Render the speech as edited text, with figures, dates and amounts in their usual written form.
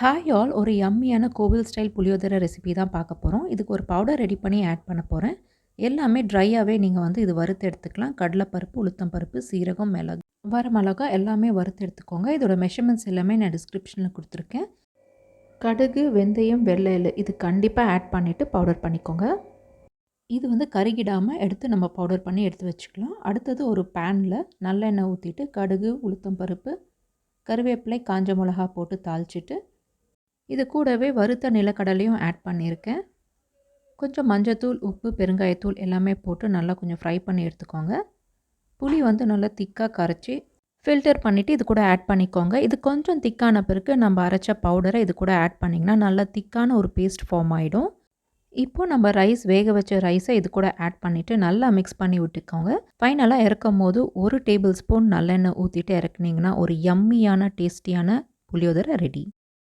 Hi all, ஒரு யம்மியான கோவில் style புளியோதரை recipe தான் பார்க்க போகிறோம். இதுக்கு ஒரு பவுடர் ரெடி பண்ணி ஆட் பண்ண போகிறேன். எல்லாமே ட்ரையாகவே நீங்கள் இது வறுத்து எடுத்துக்கலாம். கடலைப்பருப்பு, உளுத்தம் பருப்பு, சீரகம், மிளகு, வரமிளகா எல்லாமே வறுத்து எடுத்துக்கோங்க. இதோட மெஷர்மெண்ட்ஸ் எல்லாமே நான் டிஸ்கிரிப்ஷனில் கொடுத்துருக்கேன். கடுகு, வெந்தயம், வெள்ளை எள்ளு இது கண்டிப்பாக ஆட் பண்ணிவிட்டு பவுடர் பண்ணிக்கோங்க. இது கருகிடாமல் எடுத்து நம்ம பவுடர் பண்ணி எடுத்து வச்சுக்கலாம். அடுத்தது ஒரு பேனில் நல்லெண்ணெய் ஊற்றிட்டு கடுகு, உளுத்தம் பருப்பு, கருவேப்பிலை, காஞ்ச மிளகா போட்டு தாளிச்சிட்டு இது கூடவே வறுத்த நிலக்கடலையும் ஆட் பண்ணியிருக்கேன். கொஞ்சம் மஞ்சத்தூள், உப்பு, பெருங்காயத்தூள் எல்லாமே போட்டு நல்லா கொஞ்சம் ஃப்ரை பண்ணி எடுத்துக்கோங்க. புளி நல்லா திக்காக கரைச்சி ஃபில்டர் பண்ணிவிட்டு இது கூட ஆட் பண்ணிக்கோங்க. இது கொஞ்சம் திக்கான பிறகு நம்ம அரைச்ச பவுடரை இது கூட ஆட் பண்ணிங்கன்னா நல்லா திக்கான ஒரு பேஸ்ட் ஃபார்ம் ஆகிடும். இப்போது நம்ம வேக வச்ச ரைஸை இது கூட ஆட் பண்ணிவிட்டு நல்லா மிக்ஸ் பண்ணி விட்டுக்கோங்க. ஃபைனலாக இறக்கும் போது 1 டேபிள் ஸ்பூன் நல்லெண்ணெய் ஊற்றிட்டு இறக்குனீங்கன்னா ஒரு யம்மியான டேஸ்டியான புளியோதரை ரெடி.